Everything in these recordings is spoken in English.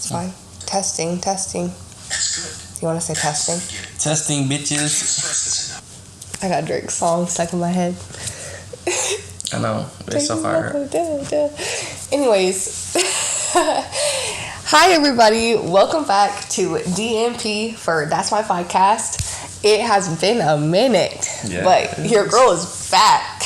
It's fine. Testing. That's good. You want to say testing? Testing, bitches. I got Drake's song stuck in my head. I know. It's so fire. Anyways. Hi, everybody. Welcome back to DMP for That's My Podcast. It has been a minute, but your girl is back.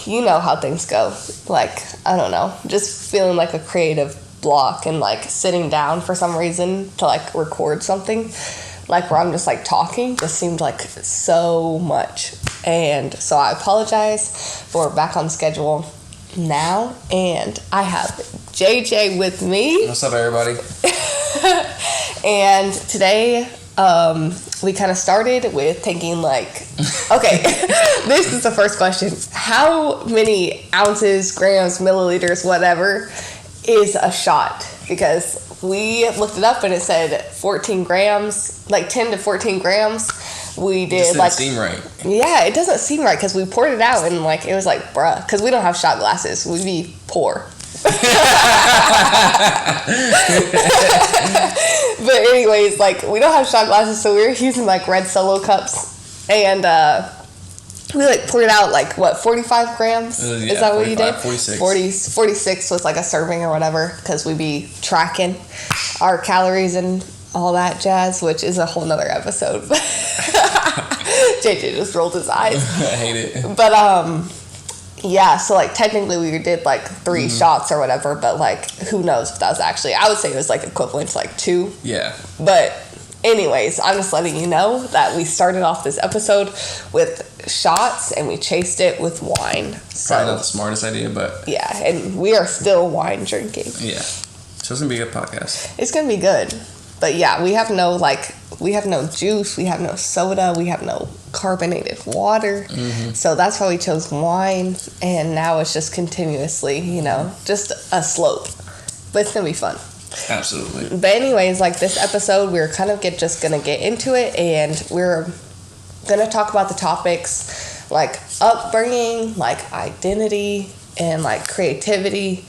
You know how things go. Like, I don't know. Just feeling like a creative block and like sitting down for some reason to like record something. Like where I'm just like talking just seemed like so much. And so I apologize, but we're back on schedule now. And I have JJ with me. What's up, everybody? And today we kind of started with thinking like, okay, this is the first question. How many ounces, grams, milliliters, whatever is a shot? Because we looked it up and it said 14 grams, like 10 to 14 grams. We did it like, seem right. Yeah, it doesn't seem right because we poured it out and like it was like, bruh, because we don't have shot glasses. We be poor. But anyways, like we don't have shot glasses, so we were using like red Solo cups, and we like poured it out like what 45 grams. Is that what you did? 46. 46 was like a serving or whatever, because we be tracking our calories and all that jazz, which is a whole nother episode. JJ just rolled his eyes. I hate it. But yeah, so like technically we did like 3 shots or whatever, but like who knows if that was actually, I would say it was like equivalent to like 2. Yeah. But anyways, I'm just letting you know that we started off this episode with shots and we chased it with wine. So, probably not the smartest idea, but yeah, and we are still wine drinking. Yeah. So it's gonna be a good podcast. It's gonna be good. But yeah, we have no juice, we have no soda, we have no carbonated water. So that's why we chose wine, and now it's just continuously, just a slope. But it's gonna be fun. Absolutely. But anyways, like this episode, we're kind of just gonna get into it, and we're gonna talk about the topics like upbringing, like identity, and like creativity.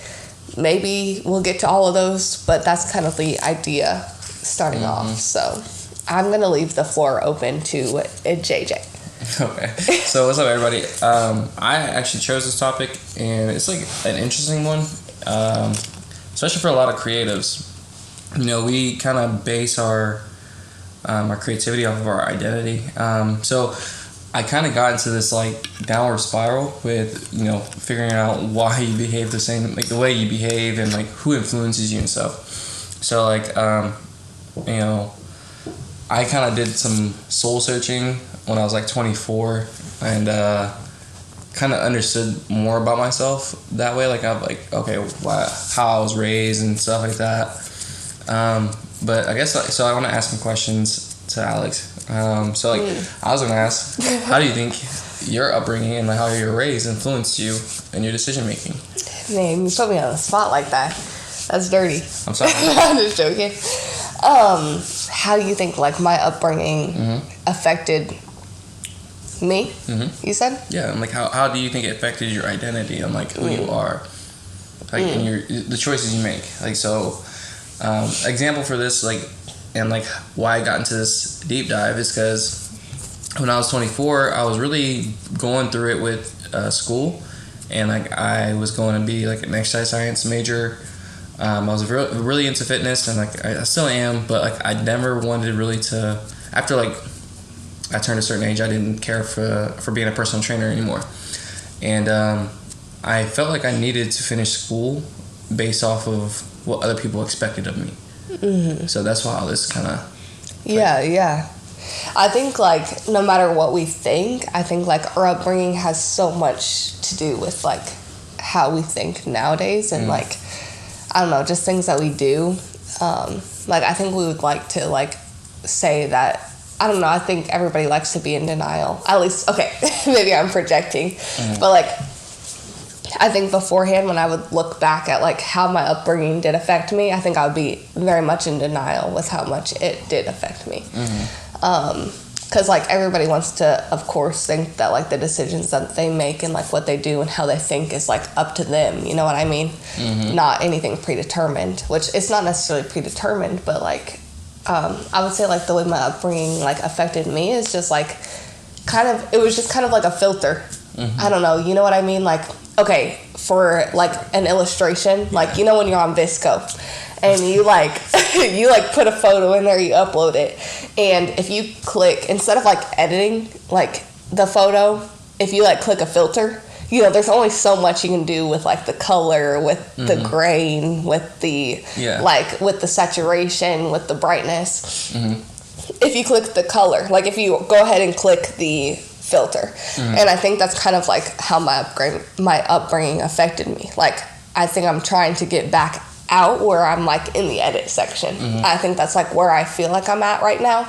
Maybe we'll get to all of those, but that's kind of the idea starting off. So I'm gonna leave the floor open to JJ. Okay. So what's up, everybody? I actually chose this topic, and it's like an interesting one, especially for a lot of creatives. We kind of base our creativity off of our identity. So I kind of got into this like downward spiral with figuring out why you behave the same, like the way you behave, and like who influences you and stuff. So like I kind of did some soul searching when I was like 24, and kind of understood more about myself that way. Like I'm like, okay, how I was raised and stuff like that. But I guess so. I want to ask some questions to Alex. I was gonna ask, how do you think your upbringing and like how you were raised influenced you in your decision making? Man, you put me on the spot like that. That's dirty. I'm sorry. I'm just joking. How do you think like my upbringing affected me? You said? Yeah, and like how do you think it affected your identity and like who you are, like in the choices you make? Like so, example for this, like, and like why I got into this deep dive is because when I was 24, I was really going through it with school, and like I was going to be like an exercise science major. I was really into fitness, and like I still am, but like I never wanted really to. After like I turned a certain age, I didn't care for being a personal trainer anymore, and I felt like I needed to finish school based off of what other people expected of me. So that's why all this kind of. Yeah. I think like no matter what we think, I think like our upbringing has so much to do with like how we think nowadays, and like. I don't know, just things that we do. Like, I think we would like to, like, say that, I don't know, I think everybody likes to be in denial. At least, okay, maybe I'm projecting. But, like, I think beforehand when I would look back at, like, how my upbringing did affect me, I think I would be very much in denial with how much it did affect me. because like everybody wants to, of course, think that like the decisions that they make and like what they do and how they think is like up to them, you know what I mean? Not anything predetermined, which it's not necessarily predetermined, but like I would say like the way my upbringing like affected me is just like it was just kind of like a filter. I don't know, you know what I mean? Like, okay, for like an illustration, like, you know, when you're on Visco and you like you like put a photo in there, you upload it, and if you click, instead of like editing like the photo, if you like click a filter, you know, there's only so much you can do with like the color, with the grain, with the like with the saturation, with the brightness. If you click the color, like if you go ahead and click the filter, and I think that's kind of like how my upbringing affected me. Like, I think I'm trying to get back out where I'm like in the edit section. I think that's like where I feel like I'm at right now.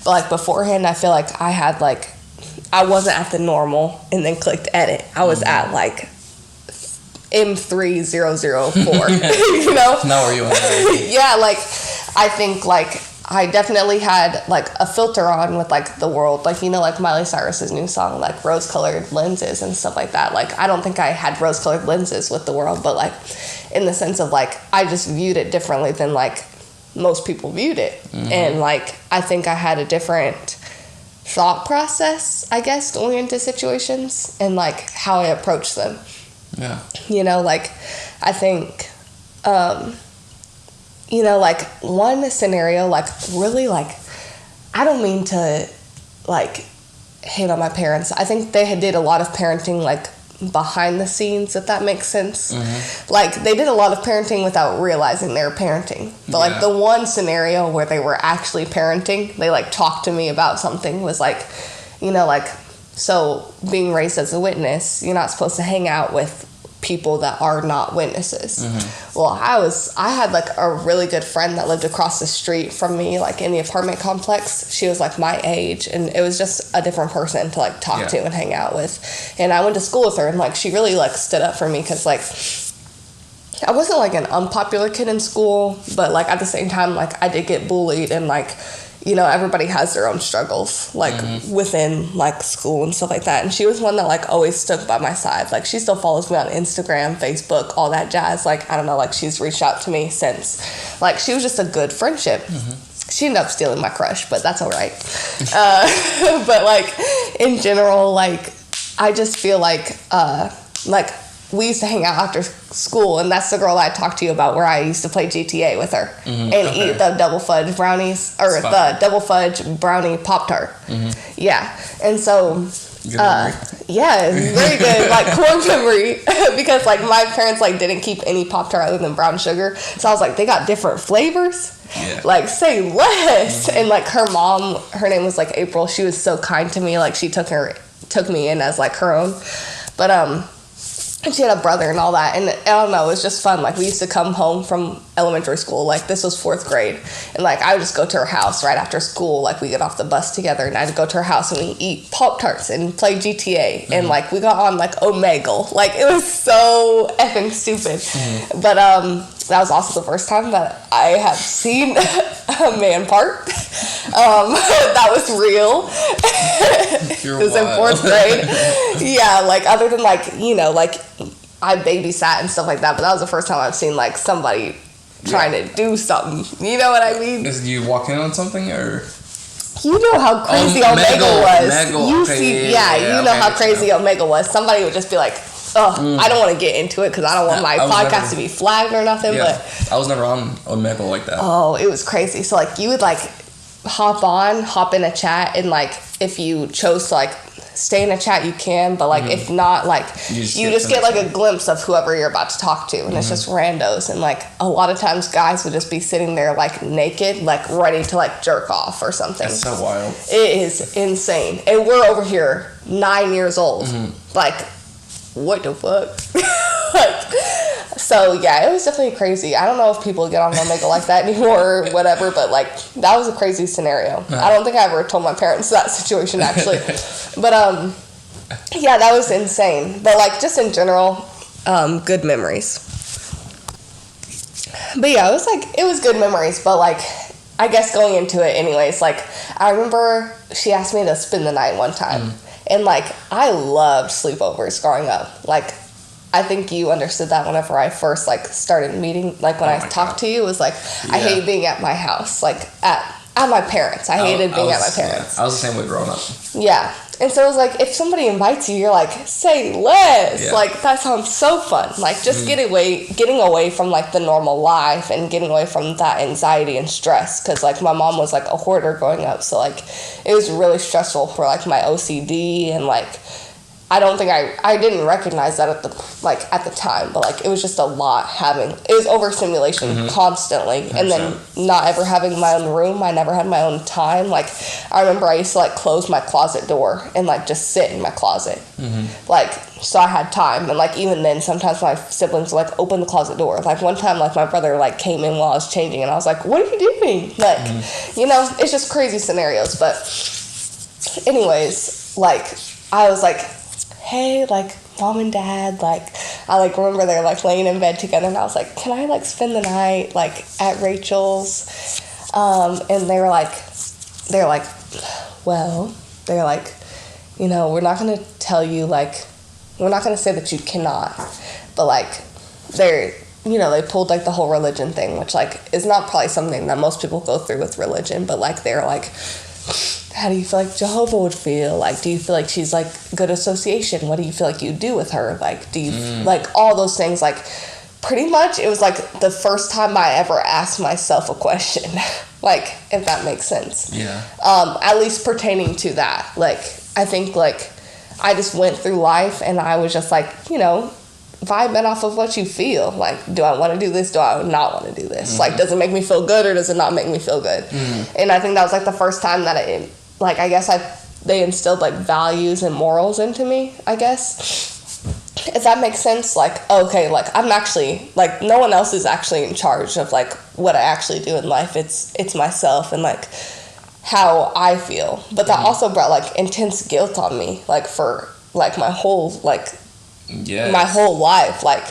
But like beforehand, I feel like I wasn't at the normal and then clicked edit. I was at like M3004. You know? Not where you want to be. Yeah, like I think like I definitely had like a filter on with like the world, like, you know, like Miley Cyrus's new song, like rose-colored lenses and stuff like that. Like, I don't think I had rose-colored lenses with the world, but like in the sense of like I just viewed it differently than like most people viewed it. And like I think I had a different thought process, I guess, going into situations and like how I approach them. Yeah, you know, like I think you know, like one scenario, like really, like I don't mean to like hate on my parents. I think they did a lot of parenting like behind the scenes, if that makes sense. Like they did a lot of parenting without realizing they were parenting. But like the one scenario where they were actually parenting, they like talked to me about something, was like, you know, like, so being raised as a witness, you're not supposed to hang out with people that are not witnesses. Well, I had like a really good friend that lived across the street from me, like in the apartment complex. She was like my age, and it was just a different person to like talk to and hang out with. And I went to school with her, and like she really like stood up for me, because like I wasn't like an unpopular kid in school, but like at the same time, like I did get bullied, and like, you know, everybody has their own struggles, like within like school and stuff like that. And she was one that like always stuck by my side. Like she still follows me on Instagram, Facebook, all that jazz. Like, I don't know, like she's reached out to me since. Like, she was just a good friendship. She ended up stealing my crush, but that's all right. But like in general, like I just feel like we used to hang out after school, and that's the girl I talked to you about, where I used to play GTA with her and eat the double fudge brownies, or the double fudge brownie Pop-Tart. Yeah. And so, yeah, it's very good, like core memory, because like my parents like didn't keep any Pop-Tart other than brown sugar. So I was like, they got different flavors. Like, say less. And like her mom, her name was like April. She was so kind to me. Like, she took me in as like her own. But and she had a brother and all that, and I don't know, it was just fun. Like, we used to come home from elementary school, like this was 4th grade, and like I would just go to her house right after school. Like, we get off the bus together, and I'd go to her house, and we eat Pop-Tarts and play GTA, and like we got on like Omegle. Like, it was so effing stupid. But that was also the first time that I have seen a man part. That was real. It was in 4th grade. Yeah, like other than like, you know, like I babysat and stuff like that, but that was the first time I've seen like somebody trying to do something. You know what I mean? Did you walk in on something, or? You know how crazy Omegle was. You know how crazy Omegle was. Somebody would just be like, oh, I don't want to get into it because I don't want my podcast to be flagged or nothing. Yeah, but I was never on Omegle like that. Oh, it was crazy. So like you would like hop in a chat, and like if you chose to like stay in a chat, you can, but like if not, like you just get like a glimpse of whoever you're about to talk to, and it's just randos. And like a lot of times guys would just be sitting there like naked, like ready to like jerk off or something. That's so wild. It is insane. And we're over here 9 years old. Like, what the fuck? Like, so yeah, it was definitely crazy. I don't know if people get on Omegle like that anymore or whatever, but like that was a crazy scenario. I don't think I ever told my parents that situation, actually. But yeah, that was insane. But like just in general, good memories. But yeah, it was good memories. But like, I guess going into it anyways, like I remember she asked me to spend the night one time. And, like, I loved sleepovers growing up. Like, I think you understood that whenever I first, like, started meeting. Like, when I talked to you, it was like, I hate being at my house. Like, at my parents. I hated being at my parents. I was the same way growing up. Yeah. And so it was like, if somebody invites you, you're like, say less. Yeah. Like, that sounds so fun. Like, just getting away from, like, the normal life and getting away from that anxiety and stress. Because, like, my mom was, like, a hoarder growing up. So, like, it was really stressful for, like, my OCD and, like, I don't think I didn't recognize that at the time, but like it was just a lot it was overstimulation constantly, and then not ever having my own room. I never had my own time. Like I remember I used to like close my closet door and like just sit in my closet, like so I had time. And like even then, sometimes my siblings would like open the closet door. Like one time, like my brother like came in while I was changing, and I was like, "What are you doing?" Like you know, it's just crazy scenarios. But anyways, like I was like, hey, like, mom and dad, like, I, like, remember they're, like, laying in bed together, and I was like, can I, like, spend the night, like, at Rachel's? And they're like, well, they're like, you know, we're not going to tell you, like, we're not going to say that you cannot, but, like, they're, you know, they pulled, like, the whole religion thing, which, like, is not probably something that most people go through with religion, but, like, they're, like, how do you feel like Jehovah would feel? Like, do you feel like she's, like, good association? What do you feel like you do with her? Like, do you, like, all those things, like, pretty much it was, like, the first time I ever asked myself a question. Like, if that makes sense. Yeah. At least pertaining to that. Like, I think, like, I just went through life and I was just, like, you know, vibing off of what you feel. Like, do I want to do this? Do I not want to do this? Like, does it make me feel good or does it not make me feel good? And I think that was, like, the first time that like, I guess they instilled, like, values and morals into me, I guess. If that makes sense. Like, okay, like, I'm actually, like, no one else is actually in charge of, like, what I actually do in life. It's myself and, like, how I feel. But that also brought, like, intense guilt on me, like, for, like, my whole, like, my whole life, like,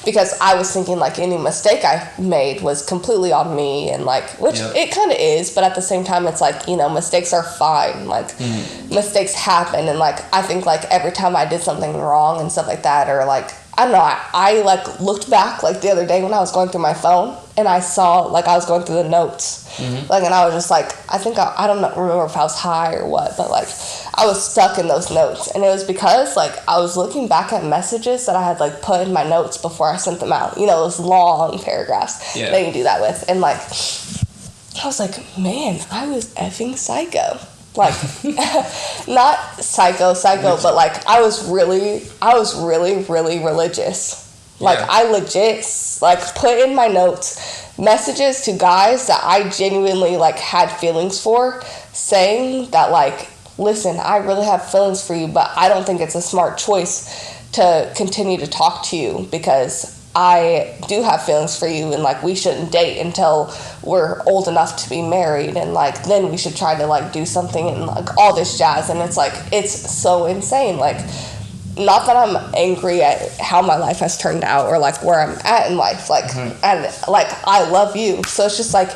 because I was thinking, like, any mistake I made was completely on me, and, like, which it kind of is, but at the same time, it's, like, you know, mistakes are fine, like, mistakes happen, and, like, I think, like, every time I did something wrong and stuff like that, or, like, I don't know, I like, looked back, like, the other day when I was going through my phone, and I saw, like, I was going through the notes, like, and I was just, like, I think, I don't remember if I was high or what, but, like, I was stuck in those notes, and it was because, like, I was looking back at messages that I had, like, put in my notes before I sent them out, you know, those long paragraphs that you do that with, and, like, I was like, man, I was effing psycho. Like, not psycho, but, like, I was really, really religious. Like, I legit, like, put in my notes messages to guys that I genuinely, like, had feelings for, saying that, like, listen, I really have feelings for you, but I don't think it's a smart choice to continue to talk to you because I do have feelings for you, and, like, we shouldn't date until we're old enough to be married, and, like, then we should try to, like, do something, and, like, all this jazz. And it's, like, it's so insane. Like, not that I'm angry at how my life has turned out or, like, where I'm at in life, like, and, like, I love you, so it's just, like,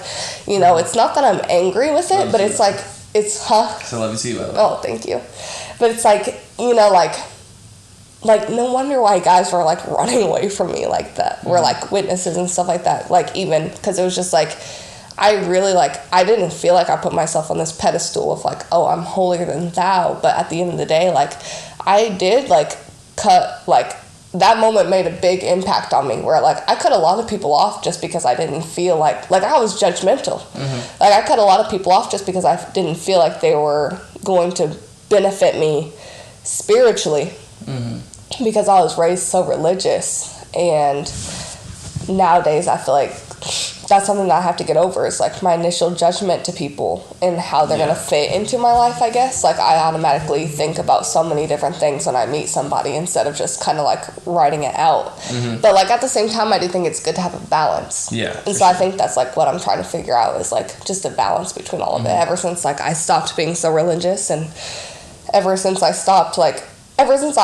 you know, it's not that I'm angry with it, but it's, like, it's, So love you too, by the way. Oh, thank you. But it's, like, you know, like, no wonder why guys were, like, running away from me like that. Were, like, witnesses and stuff like that. Like, even, because it was just, like, I really, like, I didn't feel like I put myself on this pedestal of, like, oh, I'm holier than thou. But at the end of the day, like, I did, like, that moment made a big impact on me where, like, I cut a lot of people off just because I didn't feel like I was judgmental. Like, I cut a lot of people off just because I didn't feel like they were going to benefit me spiritually. Because I was raised so religious, and nowadays I feel like that's something that I have to get over, is, like, my initial judgment to people and how they're going to fit into my life, I guess. Like, I automatically think about so many different things when I meet somebody instead of just kind of, like, writing it out. But, like, at the same time, I do think it's good to have a balance. And so I think that's, like, what I'm trying to figure out is, like, just a balance between all of it. Ever since, like, I stopped being so religious, and ever since I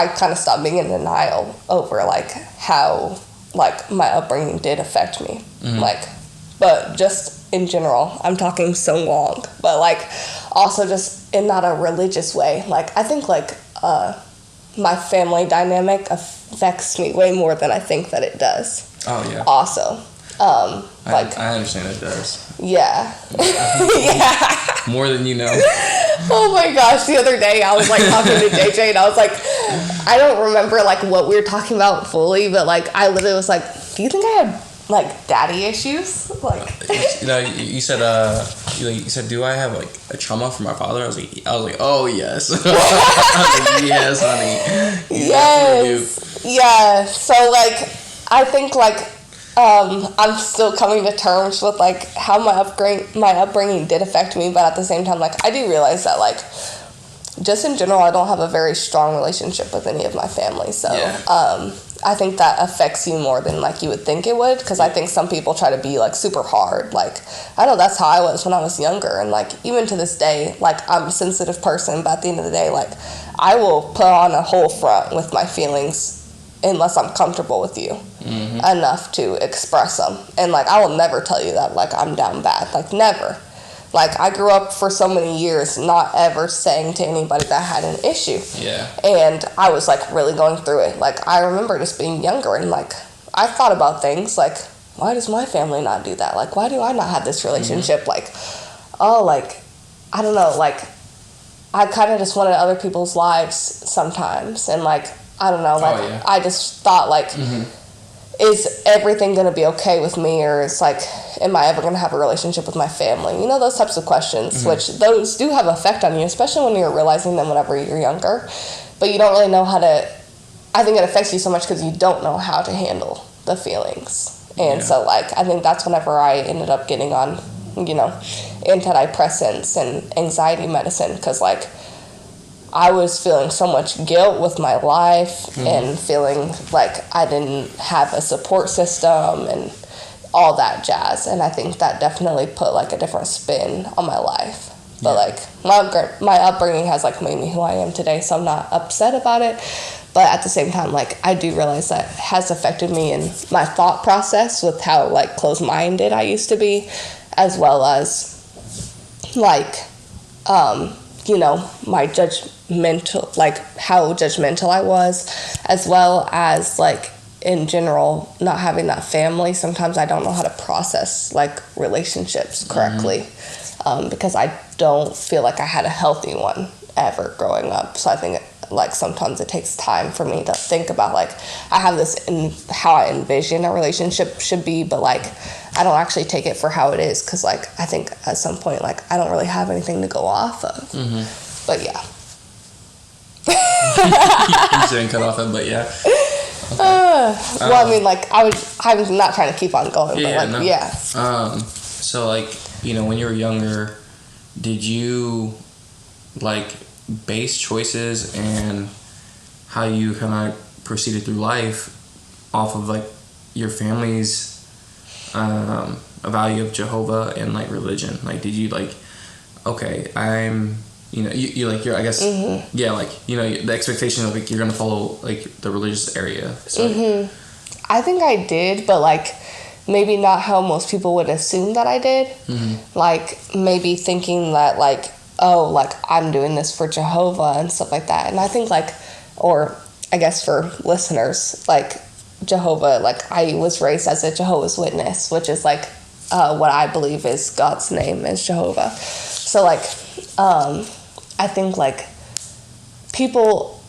kind of stopped being in denial over, like, how, like, my upbringing did affect me. Like, but just in general. I'm talking so long, but like also just in not a religious way. Like I think like my family dynamic affects me way more than I think that it does. Oh yeah. Also, like I understand it does. Yeah. Yeah. More than you know. Oh my gosh, the other day I was like talking to JJ and I was like, I don't remember like what we were talking about fully, but like I literally was like, do you think I had like daddy issues? Like you said you said, do I have like a trauma from my father? I was like, oh yes. I was like, yes, honey. Yes. Yeah. So like I think like I'm still coming to terms with like how my upbringing did affect me, but at the same time, like I do realize that like just in general, I don't have a very strong relationship with any of my family. So I think that affects you more than like you would think it would, because I think some people try to be like super hard. Like I know that's how I was when I was younger, and like even to this day, like I'm a sensitive person, but at the end of the day, like I will put on a whole front with my feelings unless I'm comfortable with you enough to express them. And like I will never tell you that like I'm down bad, like never. Like I grew up for so many years not ever saying to anybody that I had an issue. Yeah. And I was like really going through it. Like I remember just being younger and like I thought about things like, why does my family not do that? Like why do I not have this relationship? Like, oh, like I don't know, like I kind of just wanted other people's lives sometimes, and like I don't know, like I just thought like is everything going to be okay with me, or is like am I ever going to have a relationship with my family? You know, those types of questions, which those do have effect on you, especially when you're realizing them whenever you're younger, but you don't really know how to. I think it affects you so much because you don't know how to handle the feelings. And so like I think that's whenever I ended up getting on, you know, antidepressants and anxiety medicine, because like I was feeling so much guilt with my life and feeling like I didn't have a support system and all that jazz. And I think that definitely put like a different spin on my life. But like my upbringing has like made me who I am today, so I'm not upset about it. But at the same time, like I do realize that has affected me in my thought process with how like closed-minded I used to be, as well as like you know, my judgmental, like how judgmental I was, as well as like in general not having that family. Sometimes I don't know how to process like relationships correctly, because I don't feel like I had a healthy one ever growing up. So I think like sometimes it takes time for me to think about like I have this in how I envision a relationship should be, but like I don't actually take it for how it is, because like I think at some point like I don't really have anything to go off of. But yeah. You didn't cut off him, but yeah. Okay. Well, I mean, like I was not trying to keep on going, but like so like, you know, when you were younger, did you like base choices and how you kind of proceeded through life off of like your family's a value of Jehovah and like religion? Like did you like, okay, I'm, you know, you like you're, I guess like, you know, the expectation of like you're gonna follow like the religious area, so I think I did, but like maybe not how most people would assume that I did. Like maybe thinking that like, oh, like I'm doing this for Jehovah and stuff like that. And I think like, or I guess for listeners, like Jehovah, like I was raised as a Jehovah's Witness, which is like what I believe is God's name is Jehovah. So like I think like people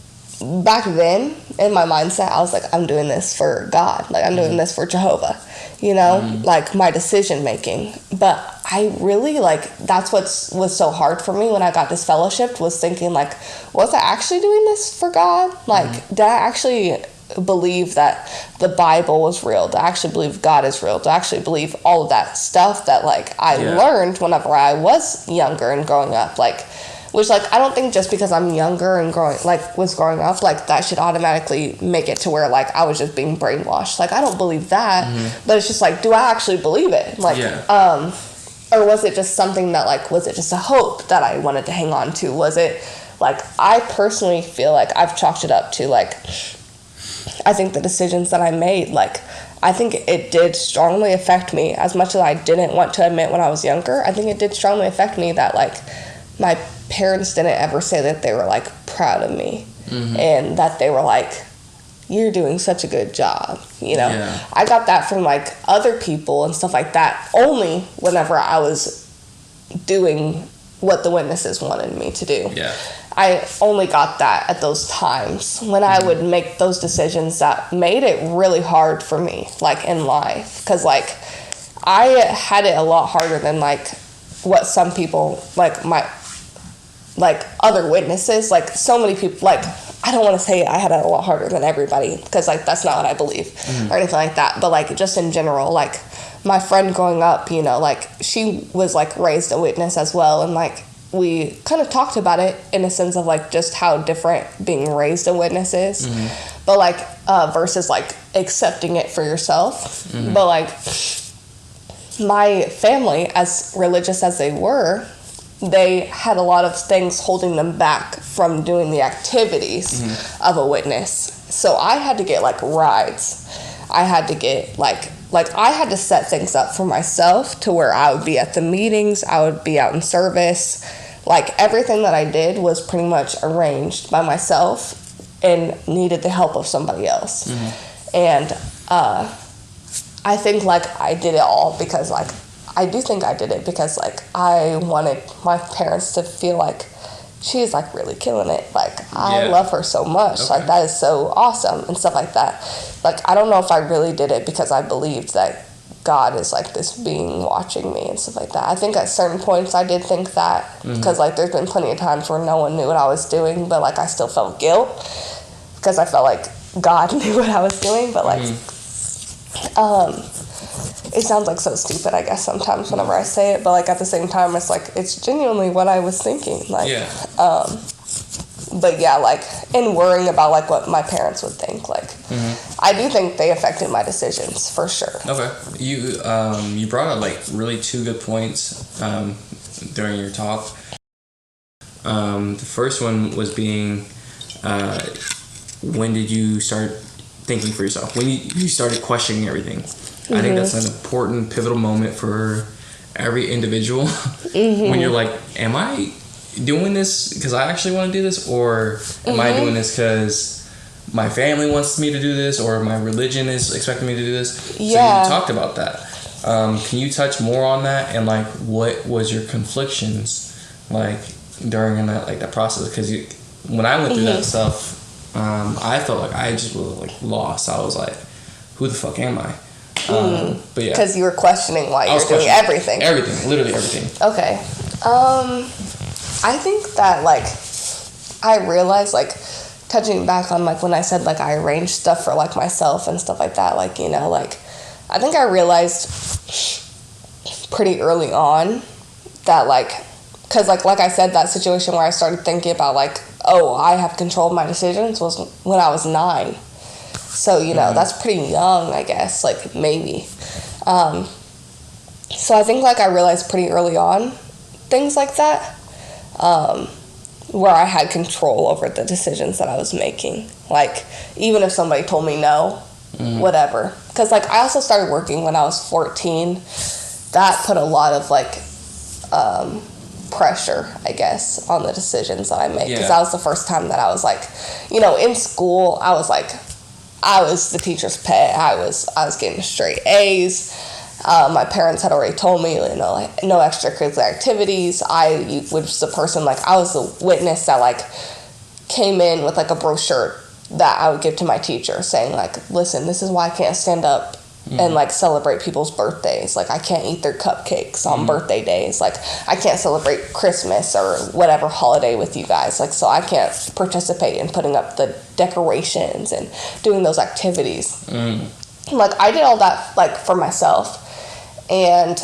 back then in my mindset, I was like, I'm doing this for God, like I'm doing this for Jehovah, you know, like my decision making. But I really like that's what was so hard for me when I got disfellowshipped, was thinking like, was I actually doing this for God? Like did I actually believe that the Bible was real? Do I actually believe God is real? Do I actually believe all of that stuff that like I learned whenever I was younger and growing up? Like, which like I don't think just because I'm younger and growing up like that should automatically make it to where like I was just being brainwashed. Like I don't believe that, but it's just like, do I actually believe it? Like or was it just something that like, was it just a hope that I wanted to hang on to? Was it like, I personally feel like I've chalked it up to like, I think the decisions that I made, like I think it did strongly affect me, as much as I didn't want to admit when I was younger. I think it did strongly affect me that, like, my parents didn't ever say that they were, like, proud of me. And that they were like, you're doing such a good job, you know? Yeah. I got that from, like, other people and stuff like that only whenever I was doing what the witnesses wanted me to do. Yeah. I only got that at those times when I would make those decisions that made it really hard for me, like, in life. Because, like, I had it a lot harder than, like, what some people, like, like, other witnesses, like, so many people, like, I don't want to say I had it a lot harder than everybody, because, like, that's not what I believe or anything like that. But, like, just in general, like, my friend growing up, you know, like, she was, like, raised a witness as well, and, like, we kind of talked about it in a sense of, like, just how different being raised a witness is, but, like, versus, like, accepting it for yourself. But, like, my family, as religious as they were, they had a lot of things holding them back from doing the activities of a witness. So I had to get, like, rides. I had to get, like I had to set things up for myself to where I would be at the meetings, I would be out in service. Like, everything that I did was pretty much arranged by myself and needed the help of somebody else. And I think, like, I did it all because, like, I do think I did it because, like, I wanted my parents to feel like she's, like, really killing it. Like, I love her so much. Okay. Like, that is so awesome and stuff like that. Like, I don't know if I really did it because I believed that God is, like, this being watching me and stuff like that. I think at certain points I did think that because, like, there's been plenty of times where no one knew what I was doing, but, like, I still felt guilt because I felt like God knew what I was doing. But, like, it sounds, like, so stupid, I guess, sometimes whenever I say it, but, like, at the same time, it's, like, it's genuinely what I was thinking, like, but, yeah, like, in worrying about, like, what my parents would think, like, I do think they affected my decisions, for sure. Okay. You brought up, like, really two good points, during your talk. The first one was being, when did you start thinking for yourself? When you started questioning everything. I think that's an important, pivotal moment for every individual. When you're like, am I doing this because I actually want to do this? Or am I doing this because my family wants me to do this? Or my religion is expecting me to do this? So you talked about that. Can you touch more on that? And, like, what was your conflictions, like, during that, like, that process? Because when I went through that stuff, I felt like I just was, like, lost. I was like, who the fuck am I? But yeah, because you were questioning why you were doing everything, literally everything. Okay. I think that, like, I realized, like, touching back on, like, when I said, like, I arranged stuff for, like, myself and stuff like that, like, you know, like, I think I realized pretty early on that, like, because, like I said, that situation where I started thinking about, like, oh, I have control of my decisions was when I was 9. So, you know, that's pretty young, I guess, like, maybe. So I think, like, I realized pretty early on things like that, where I had control over the decisions that I was making. Like, even if somebody told me no, whatever. Because, like, I also started working when I was 14. That put a lot of, like, pressure, I guess, on the decisions that I made. Because that was the first time that I was, like, you know, in school, I was, like, I was the teacher's pet. I was getting straight A's. My parents had already told me, you know, like, no extracurricular activities. I was the person, like, I was the witness that, like, came in with, like, a brochure that I would give to my teacher saying, like, listen, this is why I can't stand up and, like, celebrate people's birthdays. Like, I can't eat their cupcakes on birthday days. Like, I can't celebrate Christmas or whatever holiday with you guys. Like, so I can't participate in putting up the decorations and doing those activities. Like, I did all that, like, for myself. And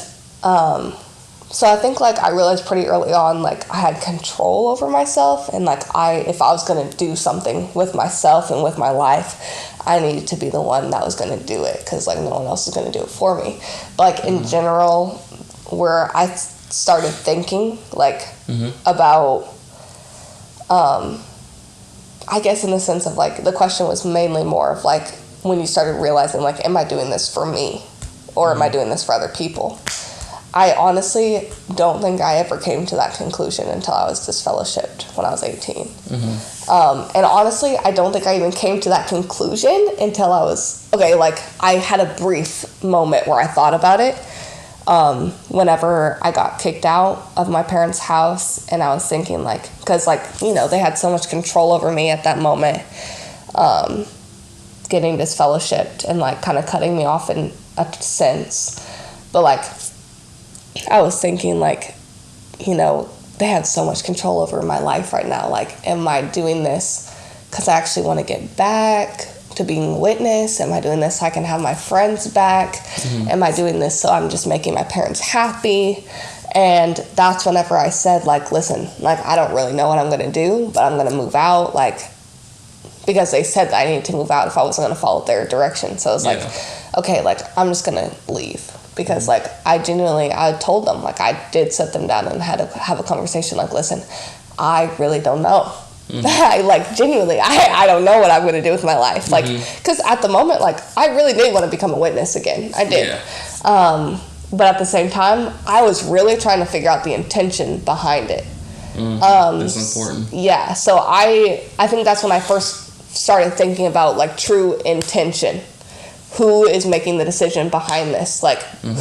so I think, like, I realized pretty early on, like, I had control over myself. And, like, if I was going to do something with myself and with my life, I needed to be the one that was going to do it, because, like, no one else is going to do it for me. But, like, in general, where I started thinking, like, about, I guess in the sense of, like, the question was mainly more of, like, when you started realizing, like, am I doing this for me? Or am I doing this for other people? I honestly don't think I ever came to that conclusion until I was disfellowshipped when I was 18. And honestly, I don't think I even came to that conclusion until I was, I had a brief moment where I thought about it. Whenever I got kicked out of my parents' house, and I was thinking, because, they had so much control over me at that moment, getting disfellowshipped and, kind of cutting me off in a sense. But, I was thinking, they have so much control over my life right now. Am I doing this because I actually want to get back to being a witness? Am I doing this so I can have my friends back? Am I doing this so I'm just making my parents happy? And that's whenever I said, listen, I don't really know what I'm going to do, but I'm going to move out, because they said that I needed to move out if I wasn't going to follow their direction. So I was okay, I'm just going to leave. Because, I told them, I did sit them down and had to have a conversation, listen, I really don't know. Genuinely, I don't know what I'm going to do with my life. Because at the moment, I really did want to become a witness again. I did. Yeah. But at the same time, I was really trying to figure out the intention behind it. That's important. Yeah, so I think that's when I first started thinking about, true intention. Who is making the decision behind this?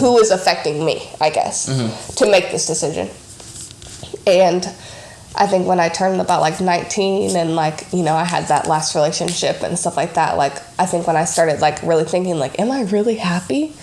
Who is affecting me, I guess, to make this decision? And I think when I turned about 19 and I had that last relationship and stuff like that, I think when I started really thinking am I really happy?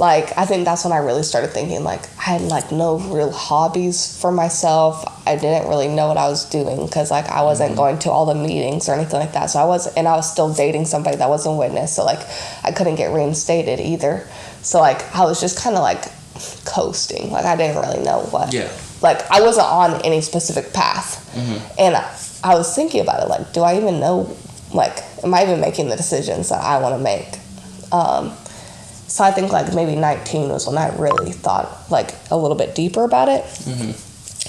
I think that's when I really started thinking I had no real hobbies for myself. I didn't really know what I was doing because I wasn't going to all the meetings or anything like that. So I was still dating somebody that wasn't a witness. So I couldn't get reinstated either. So I was just kind of coasting. I didn't really know what. Yeah. I wasn't on any specific path. And I was thinking about it. Do I even know? Am I even making the decisions that I want to make? So I think maybe 19 was when I really thought a little bit deeper about it.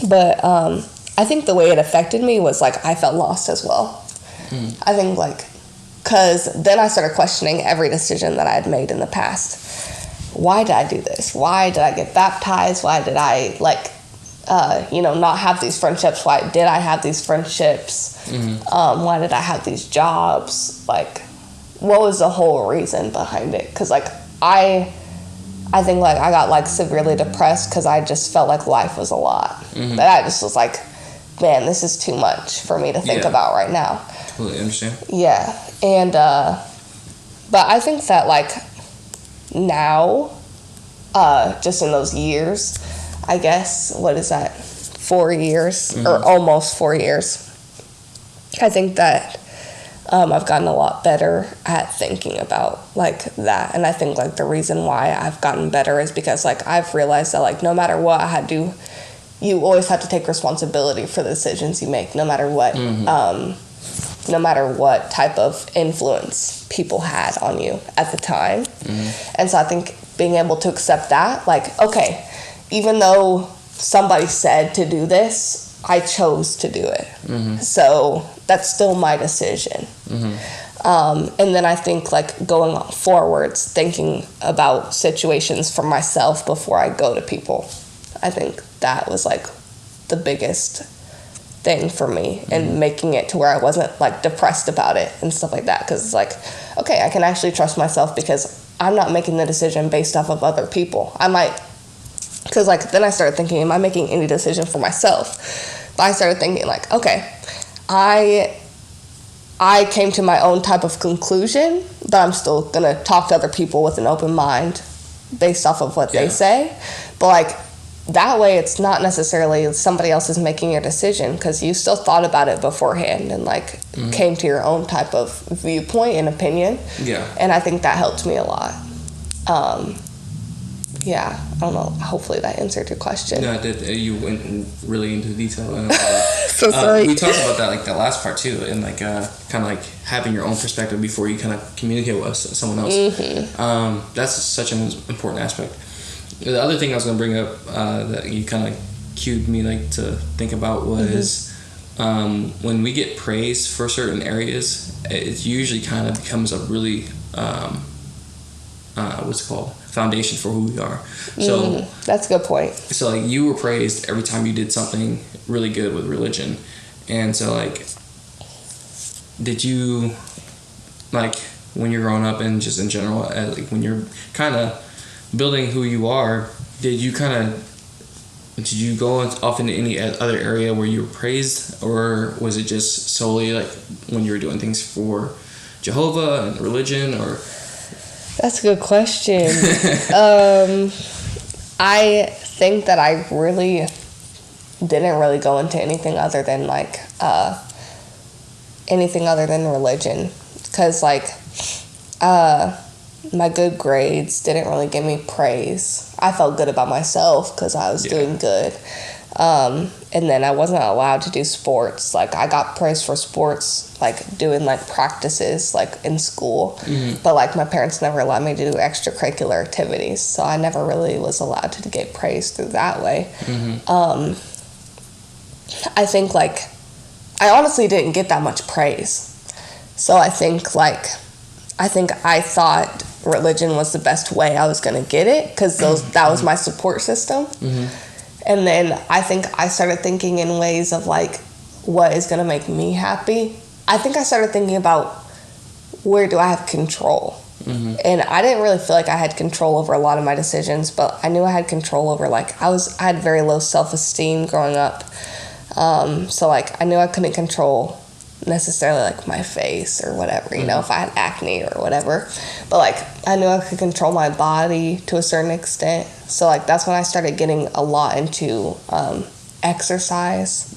But I think the way it affected me was I felt lost as well. I think because then I started questioning every decision that I had made in the past. Why did I do this? Why did I get baptized? Why did I not have these friendships? Why did I have these friendships? Why did I have these jobs? What was the whole reason behind it? Because I think I got severely depressed because I just felt life was a lot. That I just was man, this is too much for me to think about right now. Completely understand. Yeah, and but I think that now, just in those years, I guess, what is that, 4 years or almost 4 years, I think that I've gotten a lot better at thinking about that. And I think the reason why I've gotten better is because I've realized that no matter what I had to, you always have to take responsibility for the decisions you make, no matter what, no matter what type of influence people had on you at the time. And so I think being able to accept that, okay, even though somebody said to do this, I chose to do it. So that's still my decision. And then I think going forwards, thinking about situations for myself before I go to people. I think that was the biggest thing for me, and making it to where I wasn't depressed about it and stuff like that. Because it's okay, I can actually trust myself because I'm not making the decision based off of other people. I might, because then I started thinking, am I making any decision for myself? But I started thinking okay, I came to my own type of conclusion, but I'm still gonna talk to other people with an open mind based off of what they say. But that way it's not necessarily somebody else is making your decision, because you still thought about it beforehand and came to your own type of viewpoint and opinion. And I think that helped me a lot. I don't know, hopefully that answered your question. No, it did. You went really into detail. So sorry. We talked about that that last part too, and kind of having your own perspective before you kind of communicate with someone else. That's such an important aspect. The other thing I was going to bring up that you kind of cued me to think about was when we get praise for certain areas, it usually kind of becomes a really what's it called, foundation for who we are. So that's a good point. So like you were praised every time you did something really good with religion, and so like, did you, like, when you're growing up and just in general, like when you're kind of building who you are, did you go off into any other area where you were praised, or was it just solely like when you were doing things for Jehovah and religion? Or that's a good question. I think that I really didn't really go into anything other than religion, because like my good grades didn't really give me praise. I felt good about myself because I was doing good. And then I wasn't allowed to do sports. Like, I got praised for sports, like doing like practices like in school. But like my parents never allowed me to do extracurricular activities, so I never really was allowed to get praised through that way. I think like I honestly didn't get that much praise. So I think I thought religion was the best way I was going to get it, because that was my support system. And then I think I started thinking in ways of like, what is going to make me happy? I think I started thinking about, where do I have control? And I didn't really feel like I had control over a lot of my decisions, but I knew I had control over, like, I had very low self-esteem growing up. So like I knew I couldn't control necessarily like my face or whatever, you know, if I had acne or whatever, but like I knew I could control my body to a certain extent. So like that's when I started getting a lot into exercise.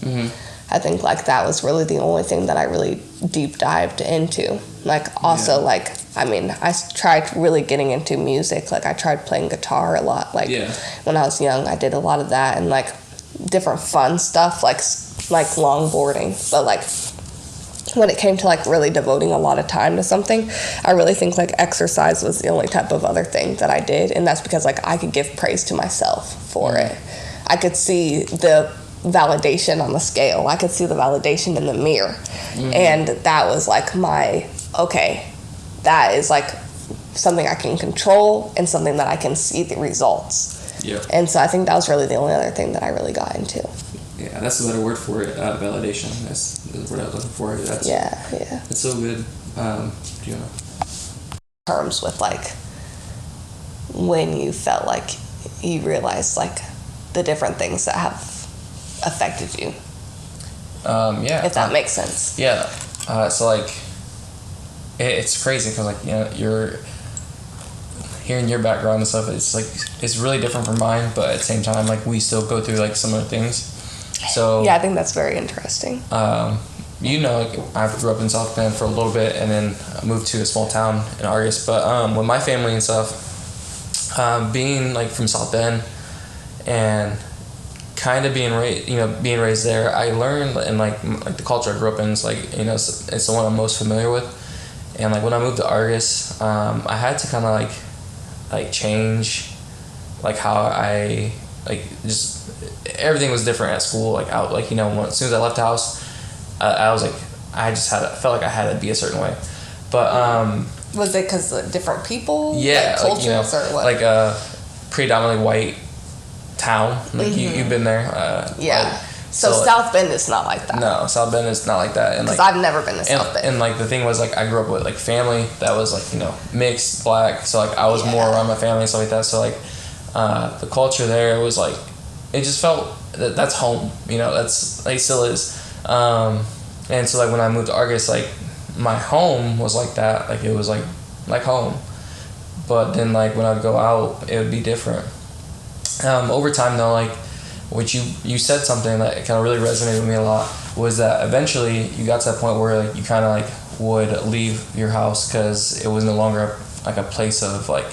I think like that was really the only thing that I really deep dived into. Like also like, I mean, I tried really getting into music. Like I tried playing guitar a lot. Like when I was young, I did a lot of that, and like different fun stuff like longboarding. But like when it came to like really devoting a lot of time to something, I really think like exercise was the only type of other thing that I did, and that's because like I could give praise to myself for it. I could see the validation on the scale. I could see the validation in the mirror, and that was like that is like something I can control and something that I can see the results. And so I think that was really the only other thing that I really got into. Yeah, that's a better word for it. Validation. That's the word I was looking for. That's It's so good. Do you know? Terms with like when you felt like you realized like the different things that have affected you. If that makes sense. Yeah. So like, it's crazy because like, you know, you're hearing your background and stuff. It's like it's really different from mine, but at the same time, like we still go through like similar things. So yeah, I think that's very interesting. You know, like, I grew up in South Bend for a little bit, and then I moved to a small town in August. But with my family and stuff, being like from South Bend and kind of being raised there, I learned, and like the culture I grew up in is like, you know, it's the one I'm most familiar with. And like when I moved to Argus, I had to kind of like change like how I like just everything was different at school. Like out, like, you know, as soon as I left the house, I was like, I felt like I had to be a certain way. But was it because of different people? Yeah, like cultures, like, you know, or what? like a predominantly white town. Like you've been there. So South Bend is not like that. No, South Bend is not like that. Because like, I've never been to South Bend. And like the thing was, like, I grew up with like family that was like, you know, mixed black. So like I was more around my family and stuff like that. So like the culture there was like, it just felt that's home. You know, that's like still is. And so like when I moved to Argus, like my home was like that. Like it was like home. But then like when I'd go out, it would be different. Over time though, like, which you said something that kind of really resonated with me a lot, was that eventually you got to that point where like you kind of like would leave your house because it was no longer like a place of like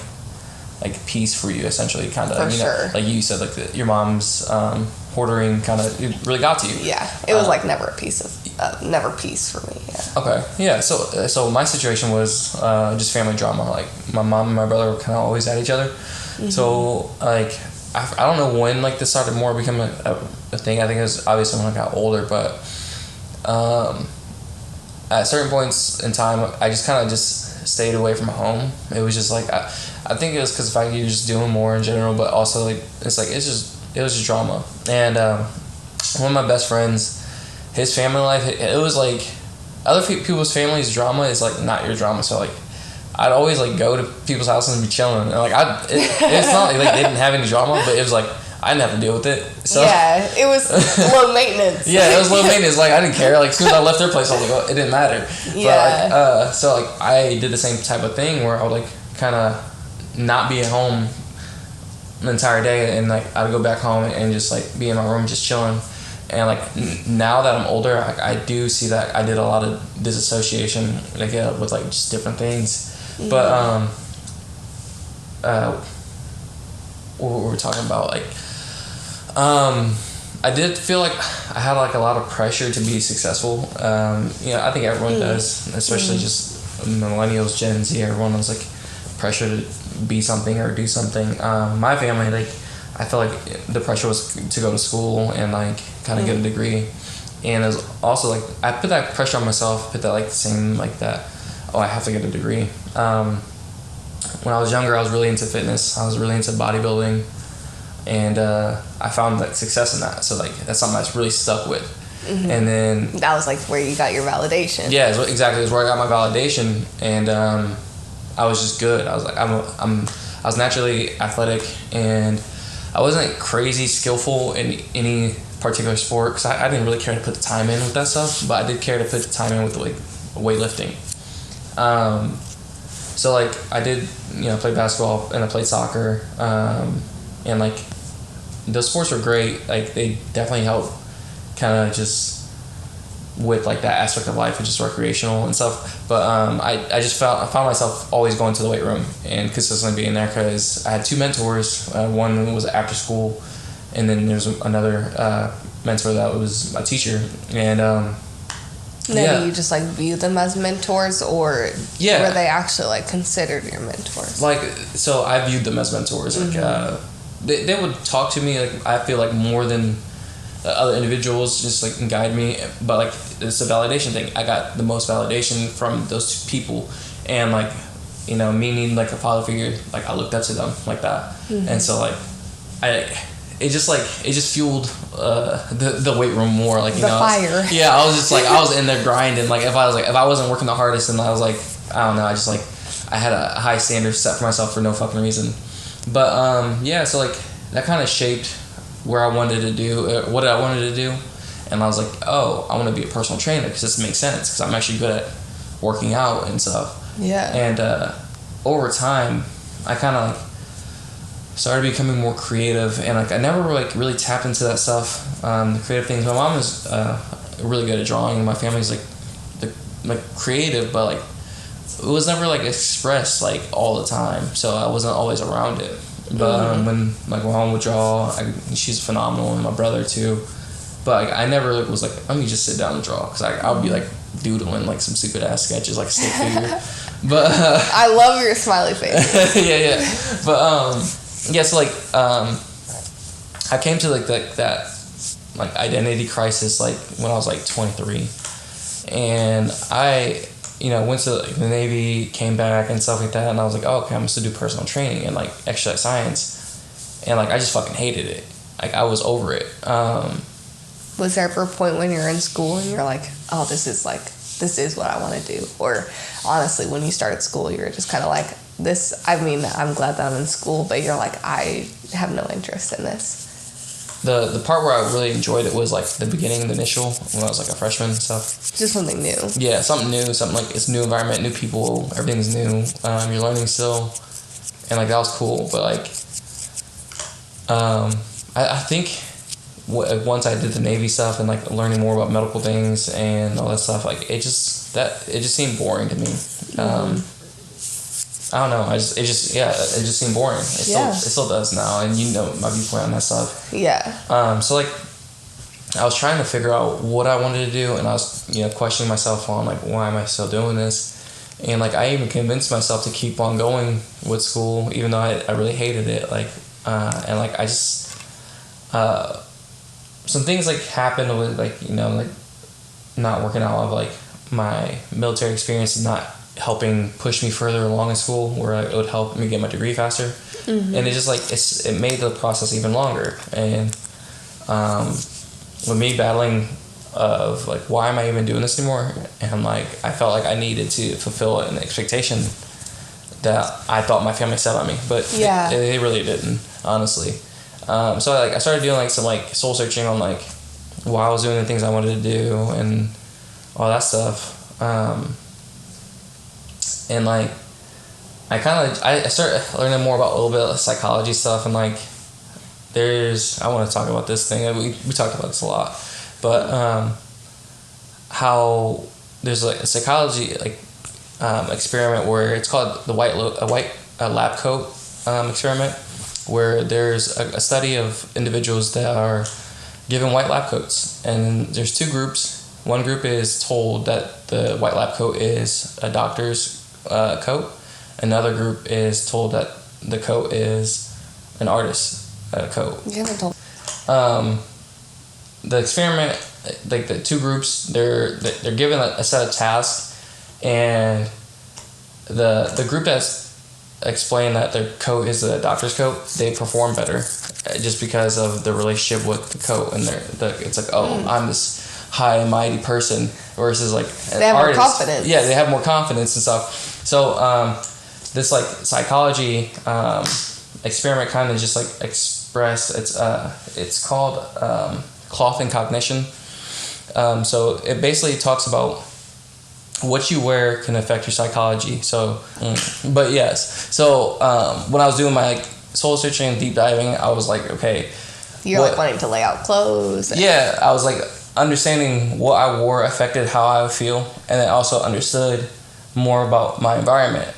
peace for you, essentially, kind of. You know, like you said, like your mom's hoarding kind of, it really got to you. Yeah, it was like never peace for me. Yeah. Okay, yeah. So my situation was just family drama. Like my mom and my brother were kind of always at each other. So like. I don't know when like this started more becoming a thing. I think it was obviously when I got older, but at certain points in time, I just kind of stayed away from home. It was just like I think it was because the fact you're just doing more in general, but also like it was just drama. And one of my best friends, his family life, it was like other people's families' drama is like not your drama. So like I'd always like go to people's houses and be chilling, and like it's not like they didn't have any drama, but it was like I didn't have to deal with it. So yeah, it was low maintenance. Yeah, it was low maintenance. Like I didn't care. Like as soon as I left their place, I was like, oh, it didn't matter. Yeah. But like, so like I did the same type of thing where I would like kind of not be at home the entire day, and like I'd go back home and just like be in my room just chilling. And like now that I'm older, I do see that I did a lot of disassociation like with like just different things. Mm-hmm. But what were we talking about? Like I did feel like I had like a lot of pressure to be successful. I think everyone does, especially just millennials, Gen Z. Everyone has like pressure to be something or do something. My family, like I felt like the pressure was to go to school and like kind of get a degree, and it was also like I put that pressure on myself. Put that like same like that. Oh, I have to get a degree. When I was younger, I was really into fitness. I was really into bodybuilding. And I found like success in that, so like that's something that's really stuck with. Mm-hmm. And then that was like where you got your validation. Yeah, exactly. It was where I got my validation, and I was just good. I was like I was naturally athletic, and I wasn't crazy skillful in any particular sport because I didn't really care to put the time in with that stuff, but I did care to put the time in with like weightlifting. So like I did play basketball and I played soccer, and like those sports were great. Like they definitely help kind of just with like that aspect of life, which is recreational and stuff. But I found myself always going to the weight room and consistently being there because I had two mentors. One was after school, and then there was another mentor that was my teacher. And do you just like view them as mentors, or were they actually like considered your mentors? Like, so I viewed them as mentors. Like they would talk to me, like I feel like more than other individuals, just like guide me. But like it's a validation thing. I got the most validation from those two people, and like me needing like a father figure, like I looked up to them like that. Mm-hmm. And so like it just fueled the weight room more, like the fire. Yeah, I was just like I was in there grinding. Like if I wasn't working the hardest, and I was like I don't know, I just like I had a high standard set for myself for no fucking reason. But so like that kind of shaped where I wanted to do what I wanted to do, and I was like, oh, I want to be a personal trainer because this makes sense because I'm actually good at working out and stuff. Yeah. And over time, I kind of like started becoming more creative, and like I never really tapped into that stuff, the creative things. My mom is really good at drawing, and my family's like creative, but like it was never like expressed like all the time, so I wasn't always around it. But when like my mom would draw, she's phenomenal, and my brother too. But like I never was like, let me just sit down and draw, because I would be like doodling like some stupid ass sketches, like stick figure. But I love your smiley face. yeah. But so like I came to like that like identity crisis like when I was like 23, and I went to the Navy, came back and stuff like that, and I was like, oh, okay, I'm supposed to do personal training and like exercise science, and like I just fucking hated it. Like I was over it. Was there ever a point when you're in school and you're like, oh, this is what I want to do? Or honestly, when you started school, you're just kind of like, I'm glad that I'm in school, but you're like, I have no interest in this. The part where I really enjoyed it was like the beginning, the initial, when I was like a freshman and stuff. Just something new. Yeah, something new, something like it's new environment, new people, everything's new. You're learning still, and like that was cool. But like, I think once I did the Navy stuff and like learning more about medical things and all that stuff, like it just seemed boring to me. I don't know. It just seemed boring. It still does now, and my viewpoint on that stuff. Yeah. So like, I was trying to figure out what I wanted to do, and I was questioning myself on like, why am I still doing this? And like, I even convinced myself to keep on going with school, even though I really hated it. Like, and like I just some things like happened with like like not working out of like my military experience, and not helping push me further along in school, where it would help me get my degree faster. And it just like it made the process even longer. And with me battling of like, why am I even doing this anymore? And like I felt like I needed to fulfill an expectation that I thought my family set on me, but they really didn't, honestly. So like I started doing like some like soul searching on like why I was doing the things I wanted to do and all that stuff. And like I started learning more about a little bit of psychology stuff, and like I want to talk about this thing. We talked about this a lot, but how there's like a psychology like experiment where it's called the white lab coat experiment, where there's a study of individuals that are given white lab coats, and there's two groups. One group is told that the white lab coat is a doctor's coat. Another group is told that the coat is an artist's coat. You haven't told. The experiment, like the two groups, they're given a set of tasks, and the group that's explained that their coat is a doctor's coat, they perform better, just because of the relationship with the coat, and it's like, I'm this high and mighty person, versus like they have artist. More confidence. Yeah, they have more confidence and stuff. So this like psychology experiment kind of just like expressed it's called cloth and cognition. So it basically talks about what you wear can affect your psychology. So but yes, so when I was doing my like soul searching and deep diving, I was like, okay, you're like wanting to lay out clothes. Yeah, I was like understanding what I wore affected how I would feel, and then also understood more about my environment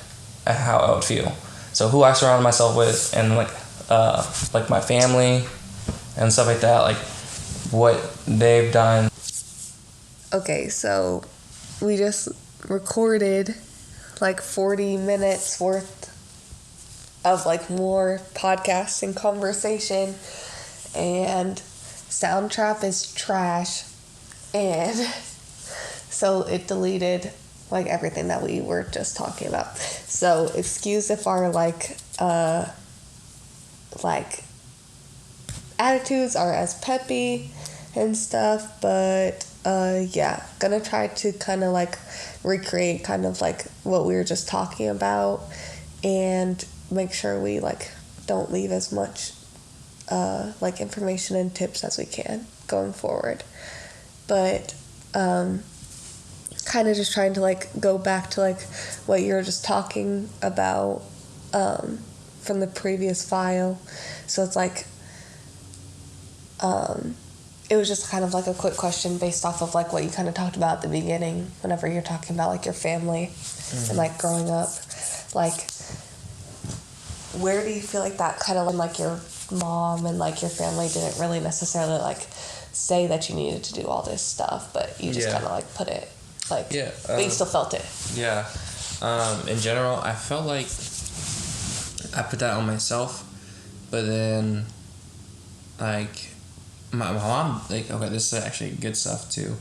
and how I would feel. So who I surrounded myself with, and like my family and stuff like that, like what they've done. Okay, so we just recorded like 40 minutes worth of like more podcasts and conversation, and Soundtrap is trash, and so it deleted like everything that we were just talking about. So excuse if our like attitudes are as peppy and stuff, but gonna try to kind of like recreate kind of like what we were just talking about, and make sure we like don't leave as much like information and tips as we can going forward. But kind of just trying to like go back to like what you were just talking about from the previous file. So it's like it was just kind of like a quick question based off of like what you kind of talked about at the beginning whenever you're talking about like your family and like growing up. Like, where do you feel like that kind of like your mom and like your family didn't really necessarily like say that you needed to do all this stuff, but you just kind of like put it like, but you still felt it. Yeah. In general, I felt like I put that on myself, but then like my mom, like, okay, this is actually good stuff too.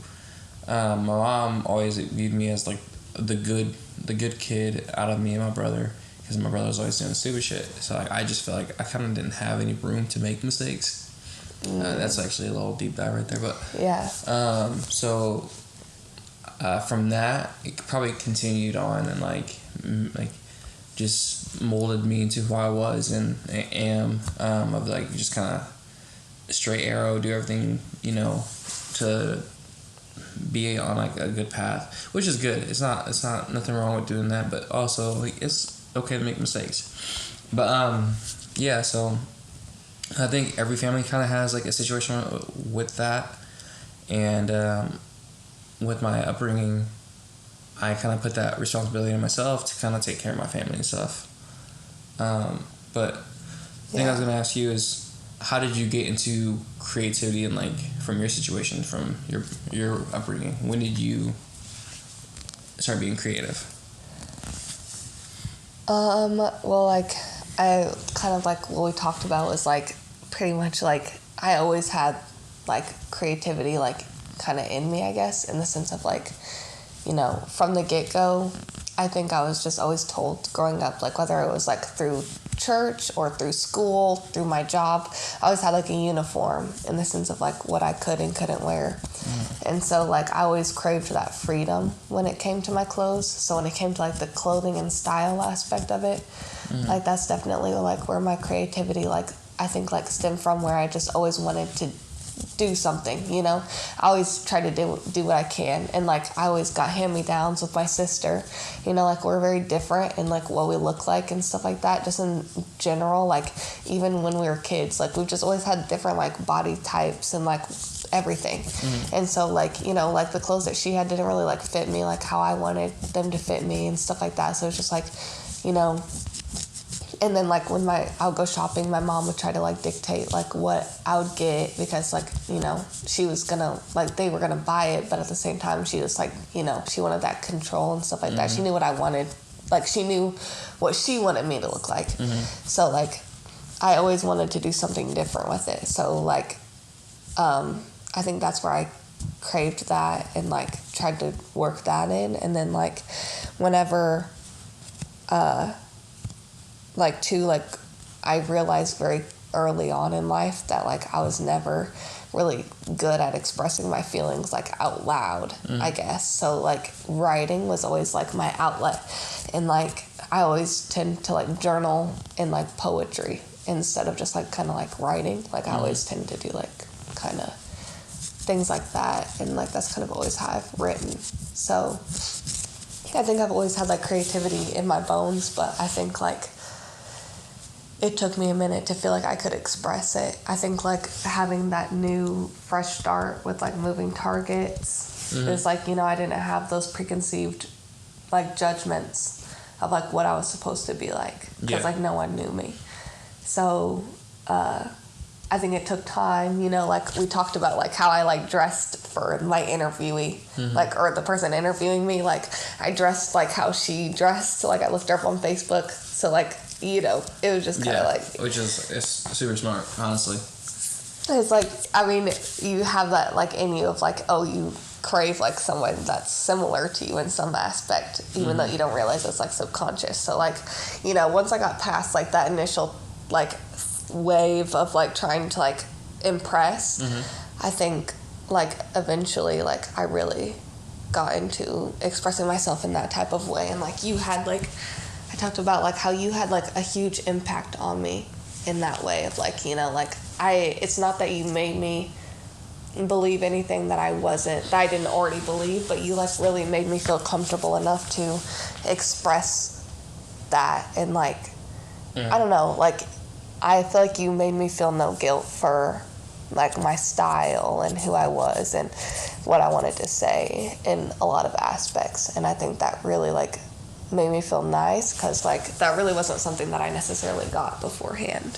My mom always viewed me as like the good kid out of me and my brother, because my brother was always doing stupid shit. So like, I just felt like I kind of didn't have any room to make mistakes. That's actually a little deep dive right there, but so from that, it probably continued on and like just molded me into who I was and am, of like just kind of straight arrow, do everything, you know, to be on like a good path, which is good. It's not nothing wrong with doing that, but also like it's okay to make mistakes. But so I think every family kind of has like a situation with that, and with my upbringing, I kind of put that responsibility on myself to kind of take care of my family and stuff. But the thing I was gonna ask you is, how did you get into creativity and like from your situation, from your upbringing? When did you start being creative? Well, like I kind of like what we talked about was like pretty much like I always had like creativity like kind of in me, I guess, in the sense of like, you know, from the get-go, I think I was just always told growing up, like whether it was like through church or through school, through my job, I always had like a uniform in the sense of like what I could and couldn't wear. And so like I always craved that freedom when it came to my clothes. So when it came to like the clothing and style aspect of it, like that's definitely like where my creativity, like I think like stemmed from, where I just always wanted to do something, you know. I always try to do what I can, and like I always got hand-me-downs with my sister, you know, like we're very different in like what we look like and stuff like that, just in general. Like even when we were kids, like we've just always had different like body types and like everything. And so like, you know, like the clothes that she had didn't really like fit me like how I wanted them to fit me and stuff like that. So it's just like, you know. And then like when I would go shopping, my mom would try to like dictate like what I would get, because like, you know, she was gonna like, they were gonna buy it, but at the same time she was like, you know, she wanted that control and stuff like that. She knew what I wanted, like she knew what she wanted me to look like. So like I always wanted to do something different with it. So like I think that's where I craved that and like tried to work that in. And then like whenever like too, like I realized very early on in life that like I was never really good at expressing my feelings like out loud, I guess. So like writing was always like my outlet, and like I always tend to like journal in like poetry instead of just like kind of like writing. Like I always tend to do like kind of things like that, and like that's kind of always how I've written. So I think I've always had like creativity in my bones, but I think like it took me a minute to feel like I could express it. I think like having that new fresh start with like moving targets is like, you know, I didn't have those preconceived like judgments of like what I was supposed to be like, because like no one knew me. So I think it took time, you know, like we talked about like how I like dressed for my interviewee, like, or the person interviewing me, like I dressed like how she dressed. So like I looked her up on Facebook. So like, you know, it was just kind of like, which is, it's super smart, honestly. It's like, I mean, you have that like in you of like, oh, you crave like someone that's similar to you in some aspect, even though you don't realize it's like subconscious. So like, you know, once I got past like that initial like wave of like trying to like impress, I think like eventually like I really got into expressing myself in that type of way. And like you had like, I talked about like how you had like a huge impact on me in that way of like, you know, like it's not that you made me believe anything that I didn't already believe, but you like really made me feel comfortable enough to express that. And like, I don't know, like I feel like you made me feel no guilt for like my style and who I was and what I wanted to say in a lot of aspects. And I think that really like made me feel nice, because like that really wasn't something that I necessarily got beforehand.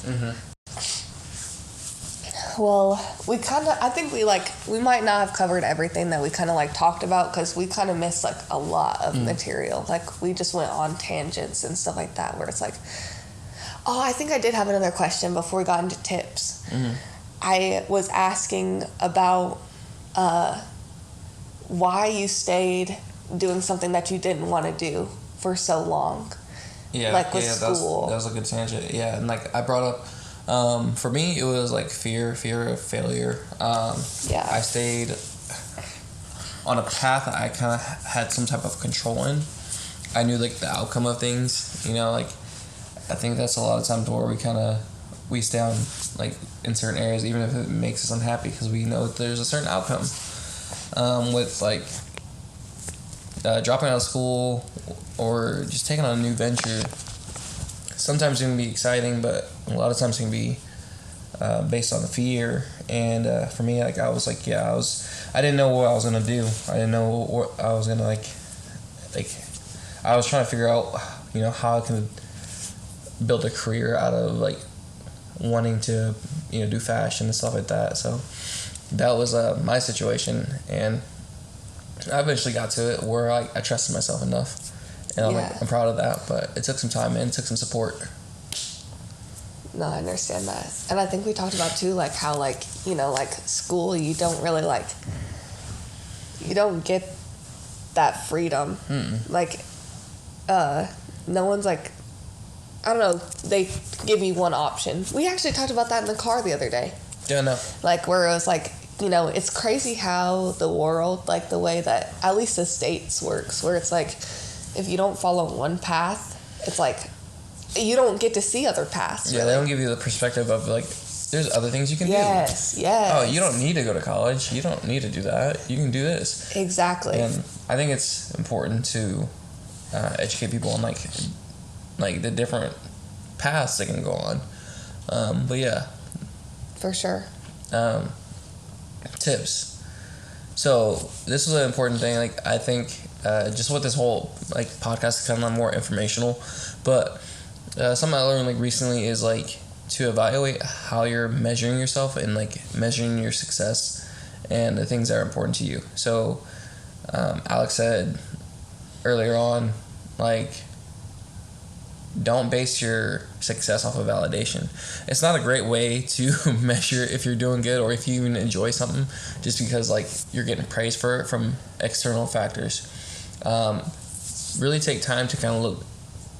Well, I think we might not have covered everything that we kind of like talked about, because we kind of missed like a lot of material. Like we just went on tangents and stuff like that, where it's like, oh, I think I did have another question before we got into tips. I was asking about why you stayed doing something that you didn't want to do for so long. Like with school. That was a good tangent. Yeah, and like I brought up, for me it was like fear of failure. I stayed on a path that I kind of had some type of control in. I knew like the outcome of things, you know, like I think that's a lot of times where we stay on like in certain areas, even if it makes us unhappy, because we know that there's a certain outcome. With like dropping out of school or just taking on a new venture, sometimes it can be exciting, but a lot of times it can be based on the fear. And for me, like I was like, I didn't know what I was gonna do. I didn't know what I was gonna like I was trying to figure out, you know, how I can build a career out of like wanting to, you know, do fashion and stuff like that. So that was my situation, and I eventually got to it where I trusted myself enough, and I'm proud of that. But it took some time and it took some support. No, I understand that. And I think we talked about too, like how like, you know, like school, you don't really like, you don't get that freedom. Like no one's like, I don't know, they give you one option. We actually talked about that in the car the other day. Yeah, no. Like, where it was like, you know, it's crazy how the world, like the way that at least the States works, where it's like, if you don't follow one path, it's like, you don't get to see other paths. Yeah, really. They don't give you the perspective of like, there's other things you can do. Yes. Oh, you don't need to go to college. You don't need to do that. You can do this. Exactly. And I think it's important to educate people on like the different paths they can go on. But yeah. For sure. Tips. So this is an important thing. Like, I think just with this whole like podcast is kind of more informational, but something I learned like recently is like to evaluate how you're measuring yourself and like measuring your success and the things that are important to you. So Alex said earlier on, like, don't base your success off of validation. It's not a great way to measure if you're doing good or if you even enjoy something just because like you're getting praise for it from external factors. Really take time to kind of look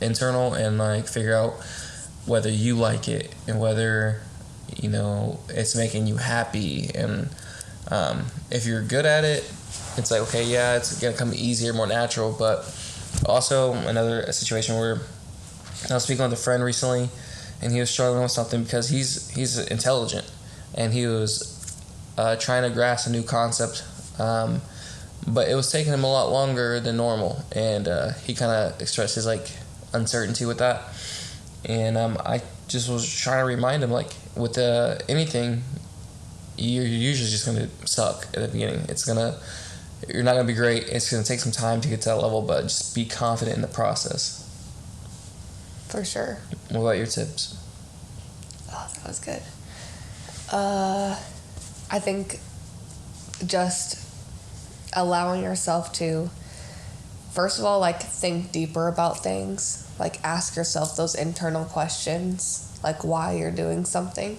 internal and like figure out whether you like it and whether, you know, it's making you happy. And if you're good at it, it's like, okay, yeah, it's gonna come easier, more natural. But also another situation where I was speaking with a friend recently, and he was struggling with something because he's intelligent, and he was trying to grasp a new concept, but it was taking him a lot longer than normal, and he kind of expressed his like uncertainty with that, and I just was trying to remind him, like, with anything, you're usually just gonna suck at the beginning. You're not gonna be great. It's gonna take some time to get to that level, but just be confident in the process. For sure. What about your tips? Oh, that was good. I think just allowing yourself to, first of all, like, think deeper about things. Like, ask yourself those internal questions, like why you're doing something.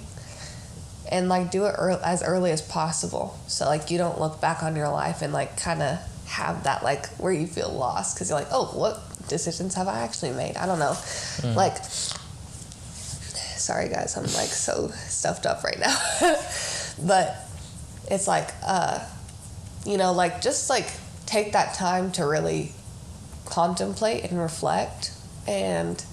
And, like, do it as early as possible. So, like, you don't look back on your life and, like, kind of have that, like, where you feel lost. Because you're like, oh, what decisions have I actually made? I don't know. Like, sorry guys, I'm like so stuffed up right now. But it's like, you know, like, just like take that time to really contemplate and reflect and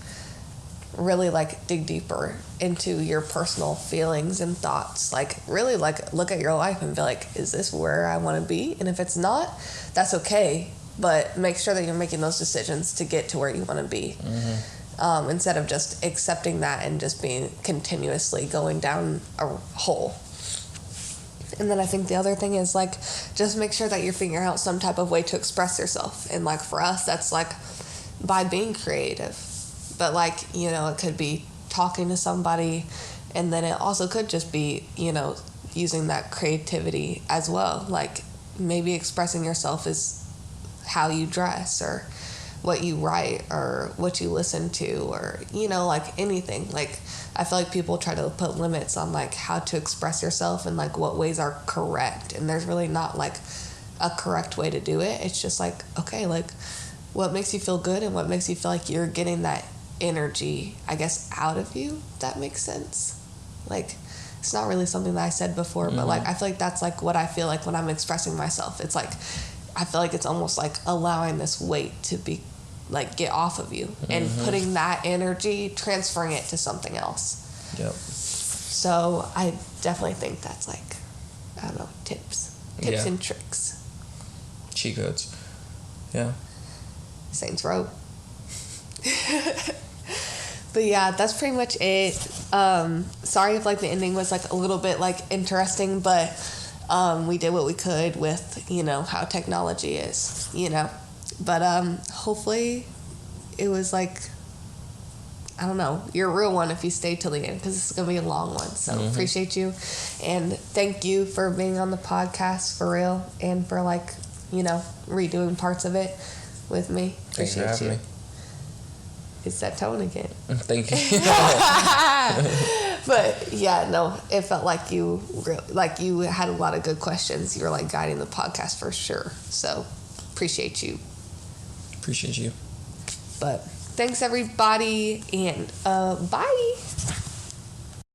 really like dig deeper into your personal feelings and thoughts. Like, really like look at your life and be like, is this where I want to be? And if it's not, that's okay. But make sure that you're making those decisions to get to where you want to be. Instead of just accepting that and just being continuously going down a hole. And then I think the other thing is, like, just make sure that you're figuring out some type of way to express yourself. And, like, for us, that's, like, by being creative. But, like, you know, it could be talking to somebody. And then it also could just be, you know, using that creativity as well. Like, maybe expressing yourself is how you dress or what you write or what you listen to or, you know, like anything. Like, I feel like people try to put limits on like how to express yourself and like what ways are correct, and there's really not like a correct way to do it. It's just like, okay, like what makes you feel good and what makes you feel like you're getting that energy, I guess, out of you. If that makes sense. Like, it's not really something that I said before, but like I feel like that's like what I feel like when I'm expressing myself. It's like I feel like it's almost like allowing this weight to be like get off of you and putting that energy, transferring it to something else. Yep. So I definitely think that's like, I don't know, tips and tricks. Cheat codes. Yeah. Saints Row. But yeah, that's pretty much it. Sorry if like the ending was like a little bit like interesting, but we did what we could with, you know, how technology is, you know. But hopefully it was like, I don't know, you're a real one if you stay till the end, because this is going to be a long one. So appreciate you. And thank you for being on the podcast for real, and for like, you know, redoing parts of it with me. Appreciate you. Me. It's that tone again. Thank you. But yeah, no, it felt like you had a lot of good questions. You were like guiding the podcast for sure. So appreciate you. Appreciate you. But thanks everybody, and bye.